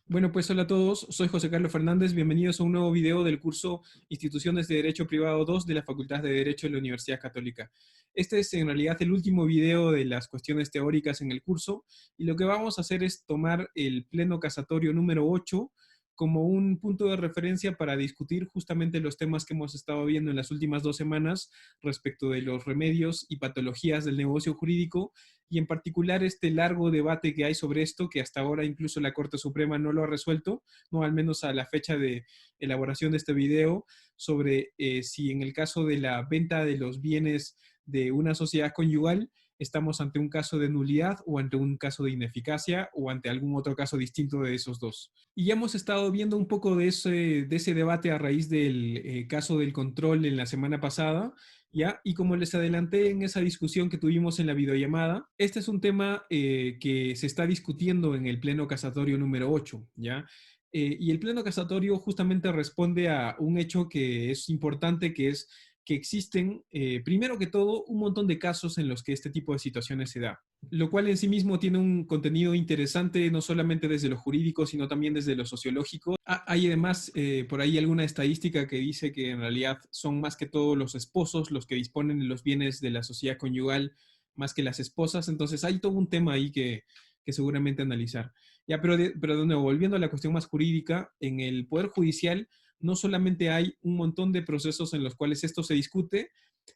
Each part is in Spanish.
Bueno, pues hola a todos, soy José Carlos Fernández, bienvenidos a un nuevo video del curso Instituciones de Derecho Privado 2 de la Facultad de Derecho de la Universidad Católica. Este es en realidad el último video de las cuestiones teóricas en el curso y lo que vamos a hacer es tomar el pleno casatorio número 8 como un punto de referencia para discutir justamente los temas que hemos estado viendo en las últimas 2 semanas respecto de los remedios y patologías del negocio jurídico y en particular este largo debate que hay sobre esto, que hasta ahora incluso la Corte Suprema no lo ha resuelto, no al menos a la fecha de elaboración de este video, sobre si en el caso de la venta de los bienes de una sociedad conyugal estamos ante un caso de nulidad o ante un caso de ineficacia o ante algún otro caso distinto de esos dos. Y ya hemos estado viendo un poco de ese debate a raíz del caso del control en la semana pasada, ¿ya? Y como les adelanté en esa discusión que tuvimos en la videollamada, este es un tema que se está discutiendo en el Pleno Casatorio número 8, ¿ya? Y el Pleno Casatorio justamente responde a un hecho que es importante, que es que existen, primero que todo, un montón de casos en los que este tipo de situaciones se da, lo cual en sí mismo tiene un contenido interesante, no solamente desde lo jurídico, sino también desde lo sociológico. Hay además por ahí alguna estadística que dice que en realidad son más que todo los esposos los que disponen de los bienes de la sociedad conyugal, más que las esposas, entonces hay todo un tema ahí que seguramente analizar. Ya, pero de nuevo, volviendo a la cuestión más jurídica, en el Poder Judicial no solamente hay un montón de procesos en los cuales esto se discute,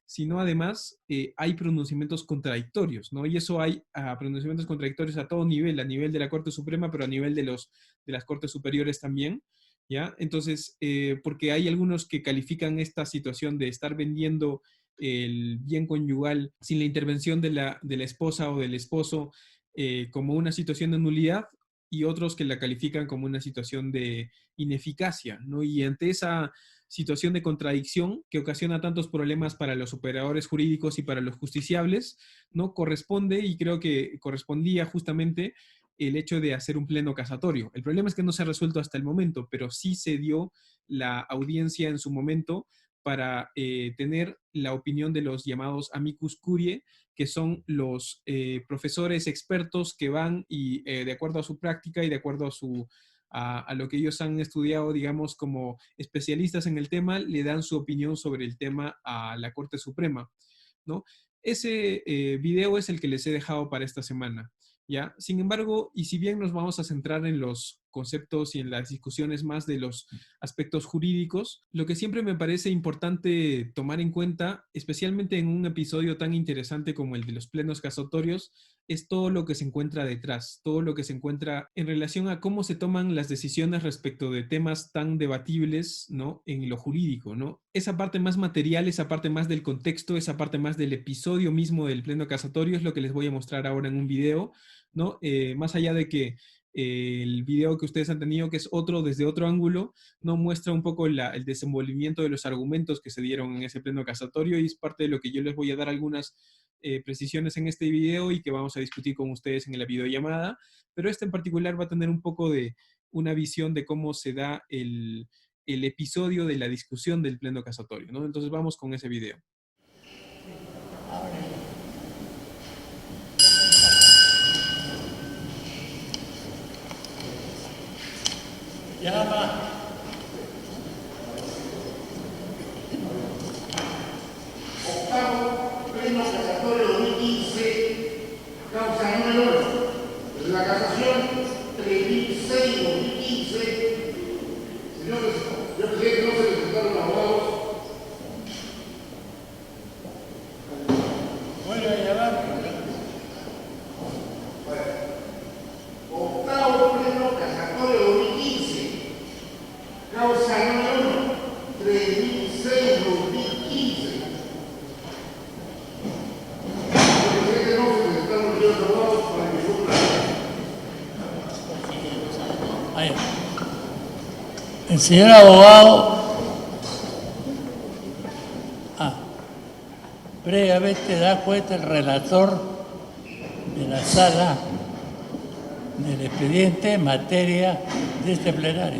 sino además hay pronunciamientos contradictorios, ¿no? Y eso hay pronunciamientos contradictorios a todo nivel, a nivel de la Corte Suprema, pero a nivel de las Cortes Superiores también, ¿ya? Entonces, porque hay algunos que califican esta situación de estar vendiendo el bien conyugal sin la intervención de la esposa o del esposo como una situación de nulidad, y otros que la califican como una situación de ineficacia, ¿no? Y ante esa situación de contradicción que ocasiona tantos problemas para los operadores jurídicos y para los justiciables, ¿no? Corresponde, y creo que correspondía justamente el hecho de hacer un pleno casatorio. El problema es que no se ha resuelto hasta el momento, pero sí se dio la audiencia en su momento para tener la opinión de los llamados amicus curiae, que son los profesores expertos que van y de acuerdo a su práctica y de acuerdo a lo que ellos han estudiado, digamos, como especialistas en el tema, le dan su opinión sobre el tema a la Corte Suprema, ¿no? Ese video es el que les he dejado para esta semana, ¿ya? Sin embargo, y si bien nos vamos a centrar en los conceptos y en las discusiones más de los aspectos jurídicos, lo que siempre me parece importante tomar en cuenta, especialmente en un episodio tan interesante como el de los plenos casatorios, es todo lo que se encuentra detrás, todo lo que se encuentra en relación a cómo se toman las decisiones respecto de temas tan debatibles, ¿no? En lo jurídico, ¿no? Esa parte más material, esa parte más del contexto, esa parte más del episodio mismo del pleno casatorio es lo que les voy a mostrar ahora en un video, ¿no? Más allá de que el video que ustedes han tenido, que es otro desde otro ángulo, no muestra un poco el desenvolvimiento de los argumentos que se dieron en ese pleno casatorio, y es parte de lo que yo les voy a dar algunas precisiones en este video y que vamos a discutir con ustedes en la videollamada, pero este en particular va a tener un poco de una visión de cómo se da el episodio de la discusión del pleno casatorio, ¿no? Entonces vamos con ese video. Llama. Octavo pleno casatorio 2015, causa número 1 de la casación 3006-2015. Señores, yo creía que no se presentaron abogados. Vuelve a llamar. Octavo pleno casatorio 2015, causa número 1, 3006-2015. El señor abogado, previamente da cuenta el relator de la sala del expediente en materia de este plenario.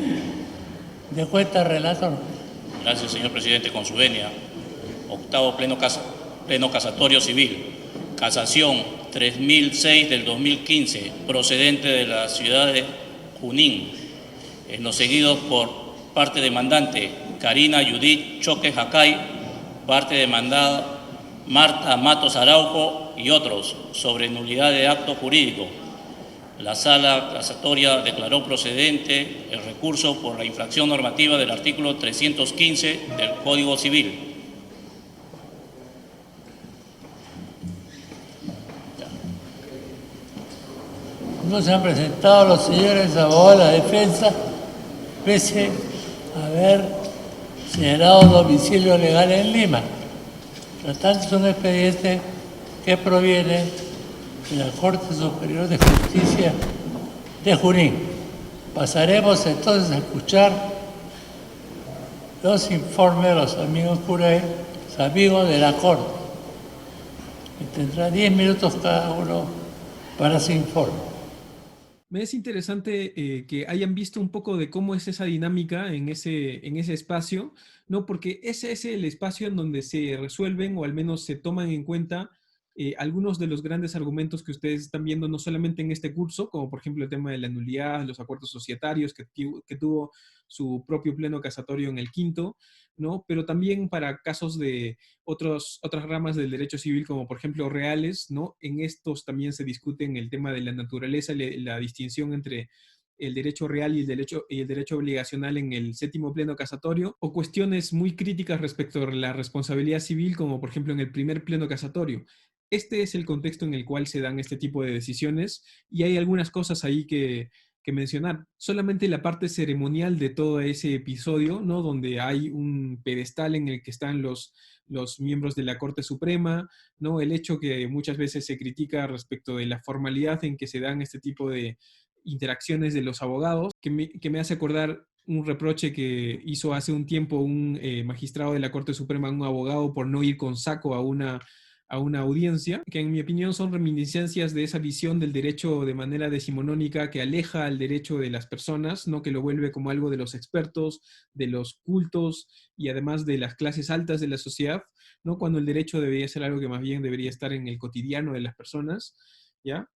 De cuenta, relator. Gracias, señor presidente. Con su venia, octavo pleno casatorio civil, casación 3006 del 2015, procedente de la ciudad de Junín, en los seguidos por parte demandante Karina Judith Choque Jacay, parte demandada Marta Matos Araujo y otros, sobre nulidad de acto jurídico. La Sala Casatoria declaró procedente el recurso por la infracción normativa del artículo 315 del Código Civil. No se han presentado los señores abogados de la defensa, pese a haber señalado domicilio legal en Lima. Tratándose de un expediente que proviene de la Corte Superior de Justicia de Junín. Pasaremos entonces a escuchar los informes de los amigos Curé, los amigos de la Corte. Y tendrá 10 minutos cada uno para su informe. Me es interesante que hayan visto un poco de cómo es esa dinámica en ese espacio, ¿no? Porque ese es el espacio en donde se resuelven o al menos se toman en cuenta algunos de los grandes argumentos que ustedes están viendo, no solamente en este curso, como por ejemplo el tema de la nulidad, los acuerdos societarios, que tuvo su propio pleno casatorio en el quinto, ¿no? Pero también para casos de otras ramas del derecho civil, como por ejemplo reales, ¿no? En estos también se discuten el tema de la naturaleza, la distinción entre el derecho real y el derecho obligacional en el séptimo pleno casatorio, o cuestiones muy críticas respecto a la responsabilidad civil, como por ejemplo en el primer pleno casatorio. Este es el contexto en el cual se dan este tipo de decisiones y hay algunas cosas ahí que mencionar. Solamente la parte ceremonial de todo ese episodio, ¿no? Donde hay un pedestal en el que están los miembros de la Corte Suprema, ¿no? El hecho que muchas veces se critica respecto de la formalidad en que se dan este tipo de interacciones de los abogados, que me hace acordar un reproche que hizo hace un tiempo un magistrado de la Corte Suprema a un abogado por no ir con saco a una audiencia, que en mi opinión son reminiscencias de esa visión del derecho de manera decimonónica que aleja al derecho de las personas, ¿no? Que lo vuelve como algo de los expertos, de los cultos y además de las clases altas de la sociedad, ¿no? Cuando el derecho debería ser algo que más bien debería estar en el cotidiano de las personas. ¿Ya?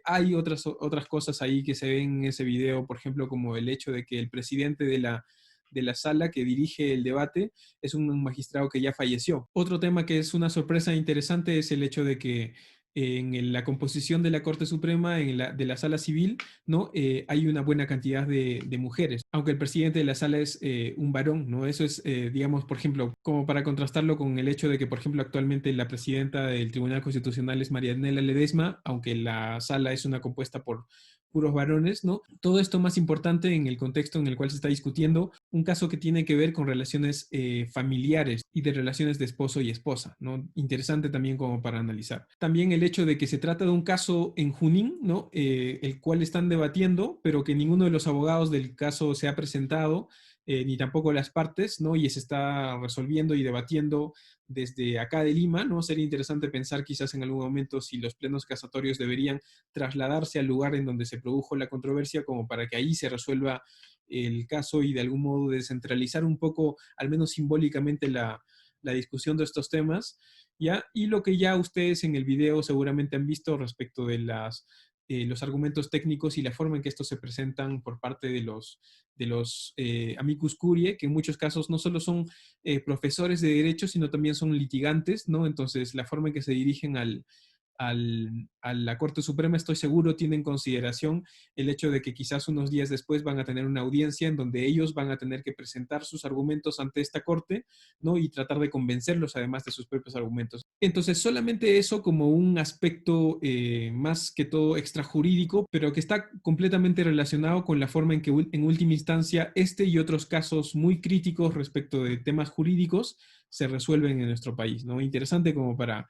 Hay otras cosas ahí que se ven en ese video, por ejemplo, como el hecho de que el presidente de la sala que dirige el debate es un magistrado que ya falleció. Otro tema que es una sorpresa interesante es el hecho de que en la composición de la Corte Suprema, de la sala civil, ¿no? Hay una buena cantidad de mujeres, aunque el presidente de la sala es un varón, ¿no? Eso es, digamos, por ejemplo, como para contrastarlo con el hecho de que, por ejemplo, actualmente la presidenta del Tribunal Constitucional es Marianela Ledesma, aunque la sala es una compuesta por puros varones, ¿no? Todo esto más importante en el contexto en el cual se está discutiendo un caso que tiene que ver con relaciones familiares y de relaciones de esposo y esposa, ¿no? Interesante también como para analizar. También el hecho de que se trata de un caso en Junín, ¿no? El cual están debatiendo, pero que ninguno de los abogados del caso se ha presentado, ni tampoco las partes, ¿no? Y se está resolviendo y debatiendo desde acá de Lima, ¿no? Sería interesante pensar quizás en algún momento si los plenos casatorios deberían trasladarse al lugar en donde se produjo la controversia como para que ahí se resuelva el caso y de algún modo descentralizar un poco, al menos simbólicamente, la discusión de estos temas, ¿ya? Y lo que ya ustedes en el video seguramente han visto respecto de los argumentos técnicos y la forma en que estos se presentan por parte de los amicus curiae, que en muchos casos no solo son profesores de derecho, sino también son litigantes, ¿no? Entonces, la forma en que se dirigen a la Corte Suprema, estoy seguro, tiene en consideración el hecho de que quizás unos días después van a tener una audiencia en donde ellos van a tener que presentar sus argumentos ante esta Corte, ¿no? Y tratar de convencerlos además de sus propios argumentos. Entonces, solamente eso como un aspecto más que todo extrajurídico, pero que está completamente relacionado con la forma en que en última instancia este y otros casos muy críticos respecto de temas jurídicos se resuelven en nuestro país, ¿no? Interesante como para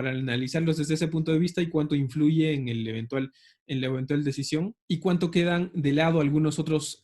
analizarlos desde ese punto de vista y cuánto influye en la eventual decisión y cuánto quedan de lado algunas otras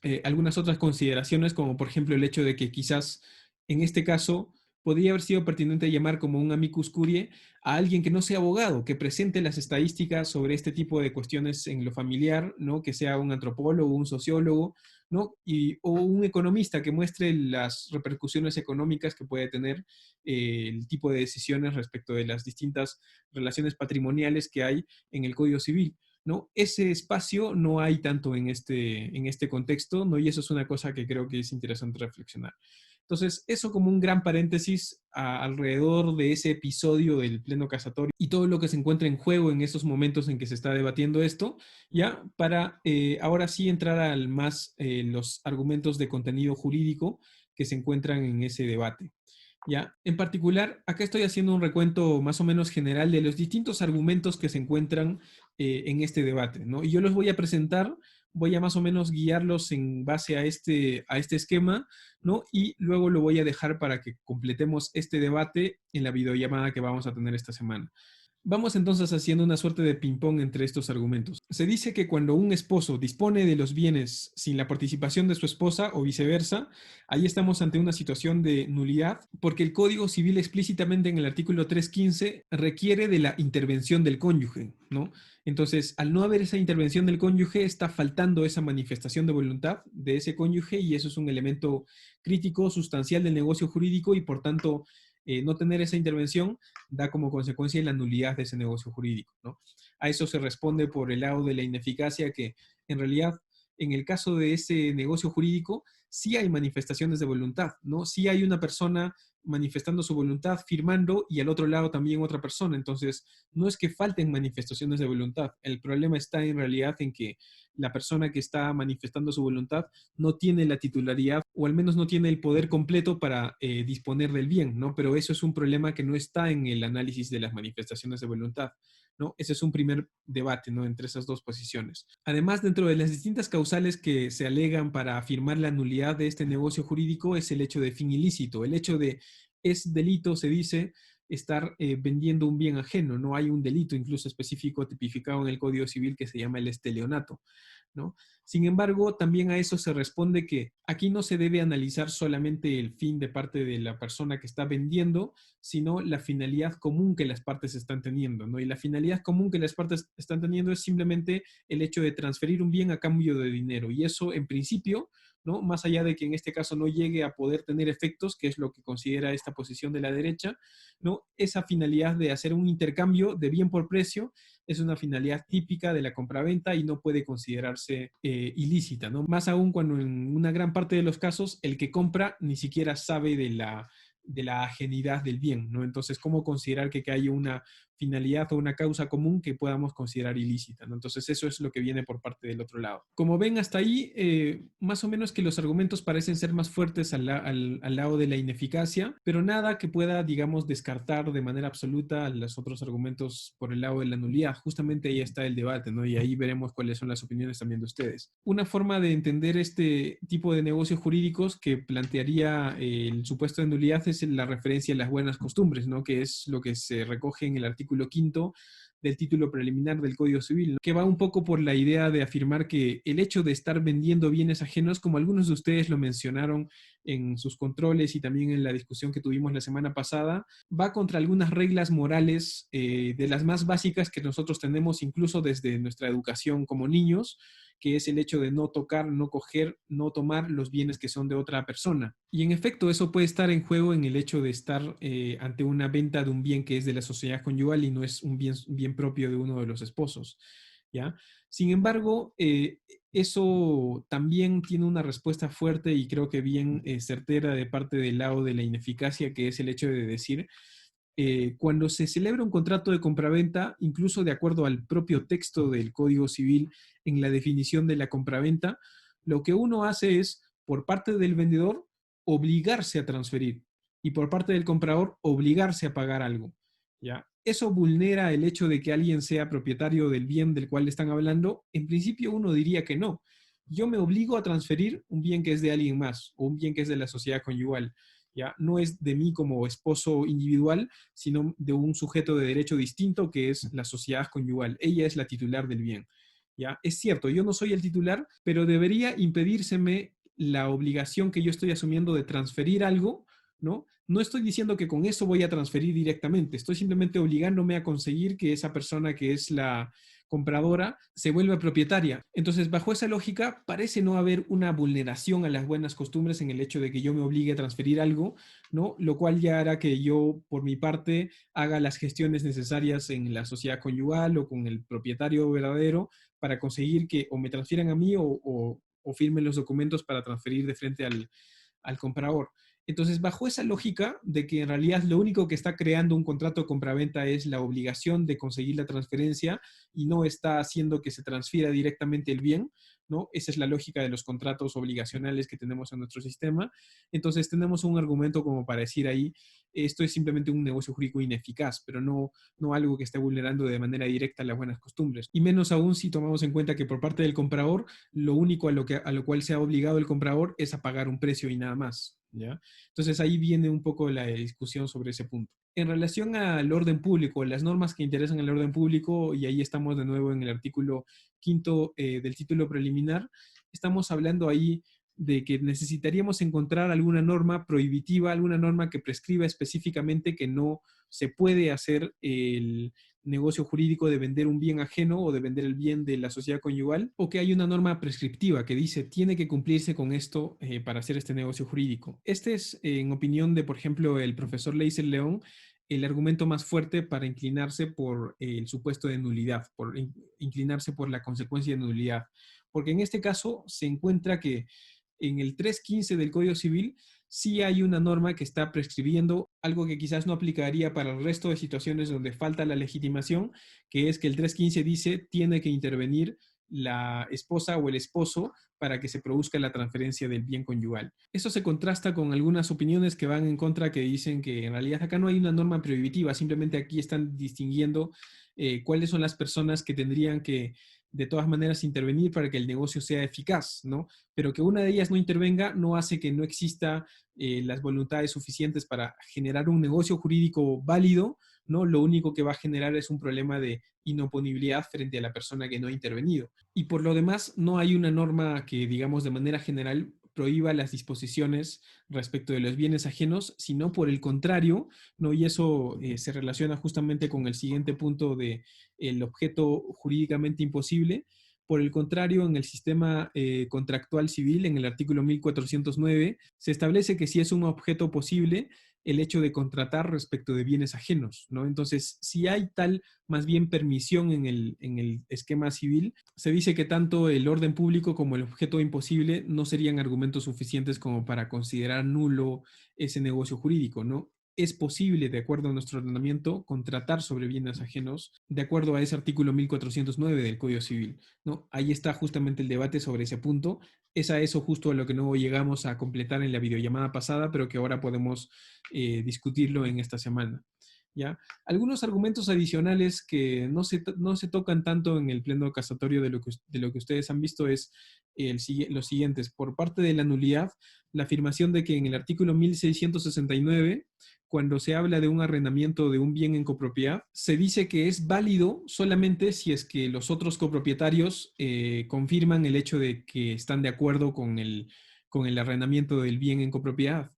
consideraciones, como por ejemplo el hecho de que quizás en este caso podría haber sido pertinente llamar como un amicus curiae a alguien que no sea abogado, que presente las estadísticas sobre este tipo de cuestiones en lo familiar, ¿no? Que sea un antropólogo, un sociólogo, ¿no? O un economista que muestre las repercusiones económicas que puede tener el tipo de decisiones respecto de las distintas relaciones patrimoniales que hay en el Código Civil. ¿no? Ese espacio no hay tanto en este contexto, ¿no? Y eso es una cosa que creo que es interesante reflexionar. Entonces, eso como un gran paréntesis alrededor de ese episodio del pleno casatorio y todo lo que se encuentra en juego en esos momentos en que se está debatiendo esto, ya para ahora sí entrar al más los argumentos de contenido jurídico que se encuentran en ese debate. Ya, en particular, acá estoy haciendo un recuento más o menos general de los distintos argumentos que se encuentran en este debate, ¿no? Y yo los voy a presentar, voy a más o menos guiarlos en base a este esquema, ¿no? Y luego lo voy a dejar para que completemos este debate en la videollamada que vamos a tener esta semana. Vamos entonces haciendo una suerte de ping-pong entre estos argumentos. Se dice que cuando un esposo dispone de los bienes sin la participación de su esposa o viceversa, ahí estamos ante una situación de nulidad, porque el Código Civil explícitamente en el artículo 315 requiere de la intervención del cónyuge, ¿no? Entonces, al no haber esa intervención del cónyuge, está faltando esa manifestación de voluntad de ese cónyuge y eso es un elemento crítico, sustancial del negocio jurídico y por tanto no tener esa intervención da como consecuencia la nulidad de ese negocio jurídico, ¿no? A eso se responde por el lado de la ineficacia que en realidad en el caso de ese negocio jurídico sí hay manifestaciones de voluntad, ¿no? Sí hay una persona manifestando su voluntad, firmando, y al otro lado también otra persona. Entonces, no es que falten manifestaciones de voluntad. El problema está en realidad en que la persona que está manifestando su voluntad no tiene la titularidad o al menos no tiene el poder completo para disponer del bien, ¿no? Pero eso es un problema que no está en el análisis de las manifestaciones de voluntad, ¿no? Ese es un primer debate, ¿no? Entre esas dos posiciones. Además, dentro de las distintas causales que se alegan para afirmar la nulidad de este negocio jurídico es el hecho de fin ilícito, el hecho de es delito, se dice, estar vendiendo un bien ajeno, no hay un delito incluso específico tipificado en el Código Civil que se llama el esteleonato, ¿no? Sin embargo, también a eso se responde que aquí no se debe analizar solamente el fin de parte de la persona que está vendiendo, sino la finalidad común que las partes están teniendo, ¿no? Y la finalidad común que las partes están teniendo es simplemente el hecho de transferir un bien a cambio de dinero. Y eso, en principio, ¿no? Más allá de que en este caso no llegue a poder tener efectos, que es lo que considera esta posición de la derecha, ¿no? Esa finalidad de hacer un intercambio de bien por precio es una finalidad típica de la compraventa y no puede considerarse ilícita, ¿no? Más aún cuando en una gran parte de los casos el que compra ni siquiera sabe de la ajenidad del bien, ¿no? Entonces, ¿cómo considerar que hay una finalidad o una causa común que podamos considerar ilícita, ¿no? Entonces, eso es lo que viene por parte del otro lado. Como ven hasta ahí, más o menos que los argumentos parecen ser más fuertes al lado de la ineficacia, pero nada que pueda, digamos, descartar de manera absoluta los otros argumentos por el lado de la nulidad. Justamente ahí está el debate, ¿no? Y ahí veremos cuáles son las opiniones también de ustedes. Una forma de entender este tipo de negocios jurídicos que plantearía el supuesto de nulidad es la referencia a las buenas costumbres, ¿no? Que es lo que se recoge en el artículo 5 del título preliminar del Código Civil, ¿no? Que va un poco por la idea de afirmar que el hecho de estar vendiendo bienes ajenos, como algunos de ustedes lo mencionaron en sus controles y también en la discusión que tuvimos la semana pasada, va contra algunas reglas morales de las más básicas que nosotros tenemos incluso desde nuestra educación como niños, que es el hecho de no tocar, no coger, no tomar los bienes que son de otra persona. Y en efecto, eso puede estar en juego en el hecho de estar ante una venta de un bien que es de la sociedad conyugal y no es un bien propio de uno de los esposos, ¿ya? Sin embargo, eso también tiene una respuesta fuerte y creo que bien certera de parte del lado de la ineficacia, que es el hecho de decir cuando se celebra un contrato de compraventa, incluso de acuerdo al propio texto del Código Civil en la definición de la compraventa, lo que uno hace es, por parte del vendedor, obligarse a transferir y por parte del comprador, obligarse a pagar algo, ¿ya? Eso vulnera el hecho de que alguien sea propietario del bien del cual están hablando. En principio uno diría que no. Yo me obligo a transferir un bien que es de alguien más o un bien que es de la sociedad conyugal. ¿Ya? No es de mí como esposo individual, sino de un sujeto de derecho distinto que es la sociedad conyugal. Ella es la titular del bien. ¿Ya? Es cierto, yo no soy el titular, pero debería impedírseme la obligación que yo estoy asumiendo de transferir algo, ¿no? No estoy diciendo que con eso voy a transferir directamente, estoy simplemente obligándome a conseguir que esa persona que es la compradora se vuelve propietaria. Entonces, bajo esa lógica, parece no haber una vulneración a las buenas costumbres en el hecho de que yo me obligue a transferir algo, ¿no? Lo cual ya hará que yo, por mi parte, haga las gestiones necesarias en la sociedad conyugal o con el propietario verdadero para conseguir que o me transfieran a mí o firmen los documentos para transferir de frente al comprador. Entonces, bajo esa lógica de que en realidad lo único que está creando un contrato de compraventa es la obligación de conseguir la transferencia y no está haciendo que se transfiera directamente el bien, ¿no? Esa es la lógica de los contratos obligacionales que tenemos en nuestro sistema. Entonces, tenemos un argumento como para decir ahí, esto es simplemente un negocio jurídico ineficaz, pero no algo que esté vulnerando de manera directa las buenas costumbres. Y menos aún si tomamos en cuenta que por parte del comprador, lo único a lo cual se ha obligado el comprador es a pagar un precio y nada más, ¿ya? Entonces ahí viene un poco la discusión sobre ese punto. En relación al orden público, las normas que interesan al orden público, y ahí estamos de nuevo en el artículo 5 del título preliminar, estamos hablando ahí de que necesitaríamos encontrar alguna norma prohibitiva, alguna norma que prescriba específicamente que no se puede hacer el negocio jurídico de vender un bien ajeno o de vender el bien de la sociedad conyugal, o que hay una norma prescriptiva que dice tiene que cumplirse con esto para hacer este negocio jurídico. Este es, en opinión de, por ejemplo, el profesor Leiser León, el argumento más fuerte para inclinarse por el supuesto de nulidad, por inclinarse por la consecuencia de nulidad. Porque en este caso se encuentra que en el 315 del Código Civil sí hay una norma que está prescribiendo algo que quizás no aplicaría para el resto de situaciones donde falta la legitimación, que es que el 315 dice tiene que intervenir la esposa o el esposo para que se produzca la transferencia del bien conyugal. Eso se contrasta con algunas opiniones que van en contra, que dicen que en realidad acá no hay una norma prohibitiva, simplemente aquí están distinguiendo cuáles son las personas que tendrían que de todas maneras intervenir para que el negocio sea eficaz, ¿no? Pero que una de ellas no intervenga no hace que no exista las voluntades suficientes para generar un negocio jurídico válido, ¿no? Lo único que va a generar es un problema de inoponibilidad frente a la persona que no ha intervenido. Y por lo demás, no hay una norma que, digamos, de manera general prohíba las disposiciones respecto de los bienes ajenos, sino por el contrario, ¿no? Y eso se relaciona justamente con el siguiente punto de el objeto jurídicamente imposible. Por el contrario, en el sistema contractual civil, en el artículo 1409, se establece que si es un objeto posible, el hecho de contratar respecto de bienes ajenos, ¿no? Entonces, si hay tal, más bien permisión en el esquema civil, se dice que tanto el orden público como el objeto imposible no serían argumentos suficientes como para considerar nulo ese negocio jurídico, ¿no? Es posible, de acuerdo a nuestro ordenamiento, contratar sobre bienes ajenos, de acuerdo a ese artículo 1409 del Código Civil, ¿no? Ahí está justamente el debate sobre ese punto. Es a eso justo a lo que no llegamos a completar en la videollamada pasada, pero que ahora podemos discutirlo en esta semana, ¿ya? Algunos argumentos adicionales que no se tocan tanto en el pleno casatorio de lo que ustedes han visto es los siguientes. Por parte de la nulidad, la afirmación de que en el artículo 1669, cuando se habla de un arrendamiento de un bien en copropiedad, se dice que es válido solamente si es que los otros copropietarios confirman el hecho de que están de acuerdo con el arrendamiento del bien en copropiedad.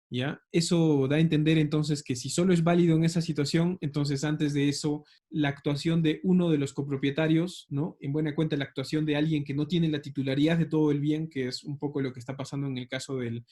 ¿Ya? Eso da a entender entonces que si solo es válido en esa situación, entonces antes de eso, la actuación de uno de los copropietarios, ¿no? En buena cuenta la actuación de alguien que no tiene la titularidad de todo el bien, que es un poco lo que está pasando en el caso del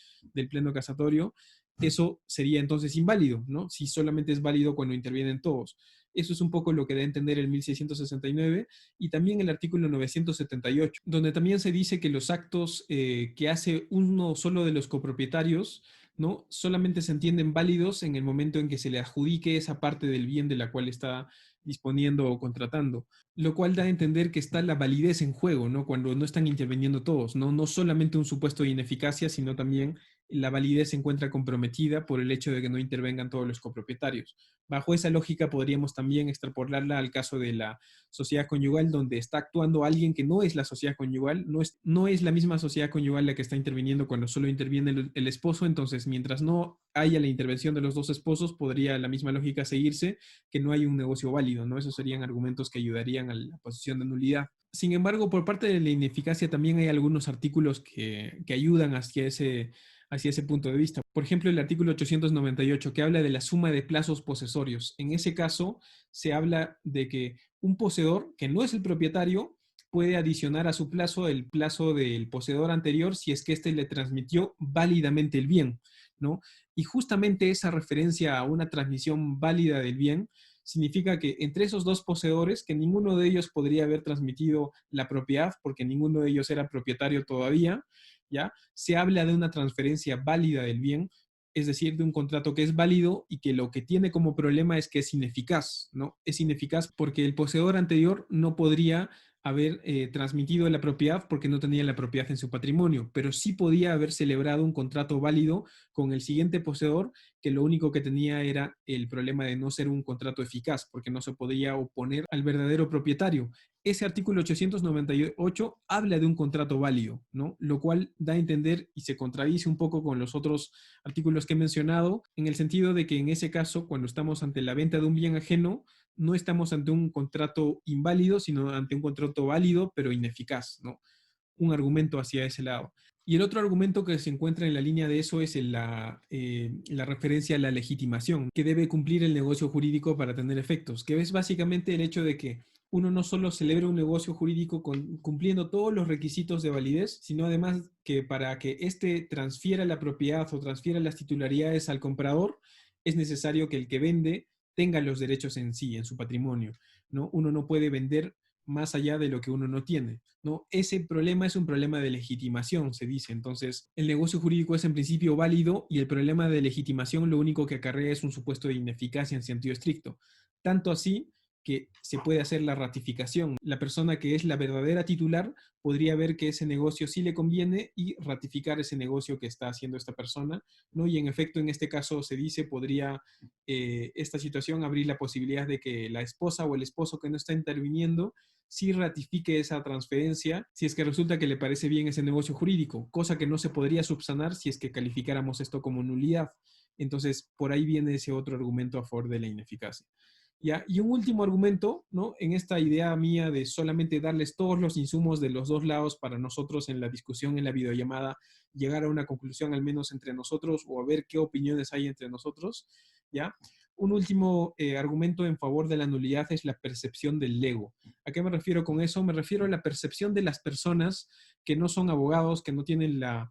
pleno casatorio, eso sería entonces inválido, ¿no? Si solamente es válido cuando intervienen todos. Eso es un poco lo que da a entender el 1669 y también el artículo 978, donde también se dice que los actos que hace uno solo de los copropietarios, ¿no? Solamente se entienden válidos en el momento en que se le adjudique esa parte del bien de la cual está disponiendo o contratando, lo cual da a entender que está la validez en juego, ¿no? Cuando no están interviniendo todos, ¿no? No solamente un supuesto de ineficacia, sino también la validez se encuentra comprometida por el hecho de que no intervengan todos los copropietarios. Bajo esa lógica podríamos también extrapolarla al caso de la sociedad conyugal, donde está actuando alguien que no es la sociedad conyugal, no es la misma sociedad conyugal la que está interviniendo cuando solo interviene el esposo. Entonces, mientras no haya la intervención de los dos esposos, podría la misma lógica seguirse, que no hay un negocio válido, ¿no? Esos serían argumentos que ayudarían a la posición de nulidad. Sin embargo, por parte de la ineficacia también hay algunos artículos que ayudan hacia ese punto de vista. Por ejemplo, el artículo 898, que habla de la suma de plazos posesorios. En ese caso, se habla de que un poseedor que no es el propietario puede adicionar a su plazo el plazo del poseedor anterior si es que éste le transmitió válidamente el bien, ¿no? Y justamente esa referencia a una transmisión válida del bien significa que entre esos dos poseedores, que ninguno de ellos podría haber transmitido la propiedad porque ninguno de ellos era propietario todavía, ¿ya? Se habla de una transferencia válida del bien, es decir, de un contrato que es válido y que lo que tiene como problema es que es ineficaz, ¿no? Es ineficaz porque el poseedor anterior no podría haber transmitido la propiedad porque no tenía la propiedad en su patrimonio, pero sí podía haber celebrado un contrato válido con el siguiente poseedor que lo único que tenía era el problema de no ser un contrato eficaz porque no se podía oponer al verdadero propietario. Ese artículo 898 habla de un contrato válido, ¿no? Lo cual da a entender y se contradice un poco con los otros artículos que he mencionado, en el sentido de que en ese caso, cuando estamos ante la venta de un bien ajeno, no estamos ante un contrato inválido, sino ante un contrato válido, pero ineficaz, ¿no? Un argumento hacia ese lado. Y el otro argumento que se encuentra en la línea de eso es la referencia a la legitimación, que debe cumplir el negocio jurídico para tener efectos, que es básicamente el hecho de que uno no solo celebra un negocio jurídico cumpliendo todos los requisitos de validez, sino además que para que éste transfiera la propiedad o transfiera las titularidades al comprador, es necesario que el que vende tenga los derechos en sí, en su patrimonio, ¿no? Uno no puede vender más allá de lo que uno no tiene, ¿no? Ese problema es un problema de legitimación, se dice. Entonces, el negocio jurídico es en principio válido y el problema de legitimación lo único que acarrea es un supuesto de ineficacia en sentido estricto. Tanto así que se puede hacer la ratificación. La persona que es la verdadera titular podría ver que ese negocio sí le conviene y ratificar ese negocio que está haciendo esta persona, ¿no? Y en efecto, en este caso se dice, podría esta situación abrir la posibilidad de que la esposa o el esposo que no está interviniendo sí ratifique esa transferencia si es que resulta que le parece bien ese negocio jurídico, cosa que no se podría subsanar si es que calificáramos esto como nulidad. Entonces, por ahí viene ese otro argumento a favor de la ineficacia. ¿Ya? Y un último argumento, ¿no? En esta idea mía de solamente darles todos los insumos de los dos lados para nosotros en la discusión, en la videollamada, llegar a una conclusión al menos entre nosotros o a ver qué opiniones hay entre nosotros, ¿ya? Un último argumento en favor de la nulidad es la percepción del ego. ¿A qué me refiero con eso? Me refiero a la percepción de las personas que no son abogados, que no tienen la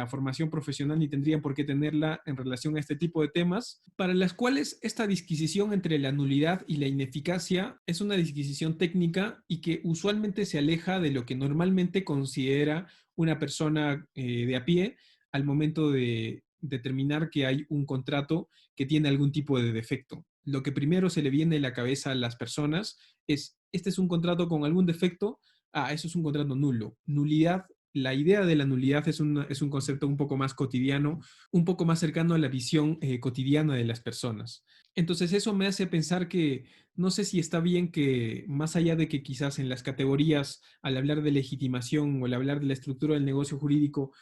formación profesional ni tendrían por qué tenerla en relación a este tipo de temas, para las cuales esta disquisición entre la nulidad y la ineficacia es una disquisición técnica y que usualmente se aleja de lo que normalmente considera una persona de a pie al momento de determinar que hay un contrato que tiene algún tipo de defecto. Lo que primero se le viene a la cabeza a las personas es, este es un contrato con algún defecto, eso es un contrato nulo. Nulidad, la idea de la nulidad es un concepto un poco más cotidiano, un poco más cercano a la visión cotidiana de las personas. Entonces eso me hace pensar que no sé si está bien que, más allá de que quizás en las categorías, al hablar de legitimación o al hablar de la estructura del negocio jurídico,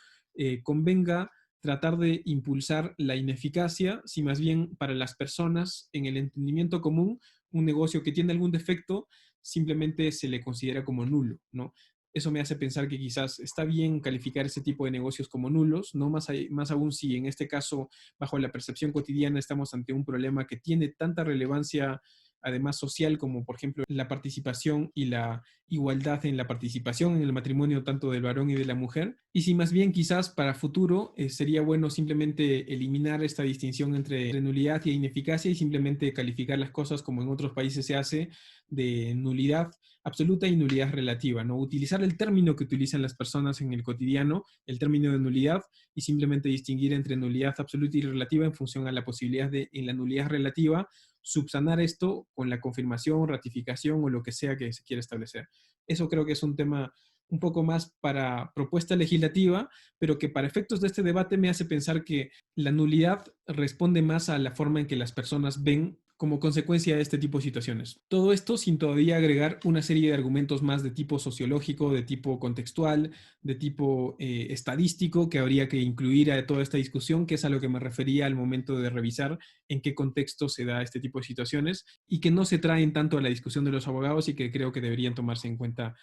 convenga tratar de impulsar la ineficacia, si más bien para las personas en el entendimiento común, un negocio que tiene algún defecto simplemente se le considera como nulo, ¿no? Eso me hace pensar que quizás está bien calificar ese tipo de negocios como nulos, no más aún si en este caso, bajo la percepción cotidiana, estamos ante un problema que tiene tanta relevancia, además social, como por ejemplo la participación y la igualdad en la participación en el matrimonio tanto del varón y de la mujer. Y si más bien quizás para futuro sería bueno simplemente eliminar esta distinción entre nulidad y ineficacia y simplemente calificar las cosas como en otros países se hace de nulidad absoluta y nulidad relativa, ¿no? Utilizar el término que utilizan las personas en el cotidiano, el término de nulidad, y simplemente distinguir entre nulidad absoluta y relativa en función a la posibilidad de, en la nulidad relativa, subsanar esto con la confirmación, ratificación o lo que sea que se quiera establecer. Eso creo que es un tema un poco más para propuesta legislativa, pero que para efectos de este debate me hace pensar que la nulidad responde más a la forma en que las personas ven como consecuencia de este tipo de situaciones. Todo esto sin todavía agregar una serie de argumentos más de tipo sociológico, de tipo contextual, de tipo estadístico, que habría que incluir a toda esta discusión, que es a lo que me refería al momento de revisar en qué contexto se da este tipo de situaciones y que no se traen tanto a la discusión de los abogados y que creo que deberían tomarse en cuenta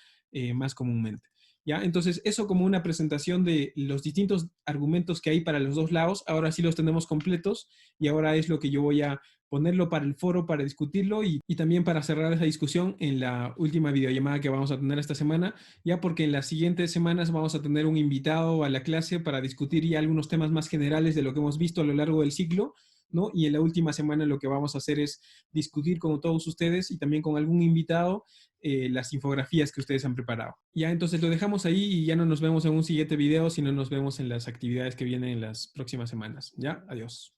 más comúnmente. ¿Ya? Entonces, eso como una presentación de los distintos argumentos que hay para los dos lados, ahora sí los tenemos completos y ahora es lo que yo voy a ponerlo para el foro, para discutirlo y también para cerrar esa discusión en la última videollamada que vamos a tener esta semana, ya porque en las siguientes semanas vamos a tener un invitado a la clase para discutir ya algunos temas más generales de lo que hemos visto a lo largo del ciclo, ¿no? Y en la última semana lo que vamos a hacer es discutir con todos ustedes y también con algún invitado las infografías que ustedes han preparado. Ya, entonces lo dejamos ahí y ya no nos vemos en un siguiente video, sino nos vemos en las actividades que vienen en las próximas semanas. Ya, adiós.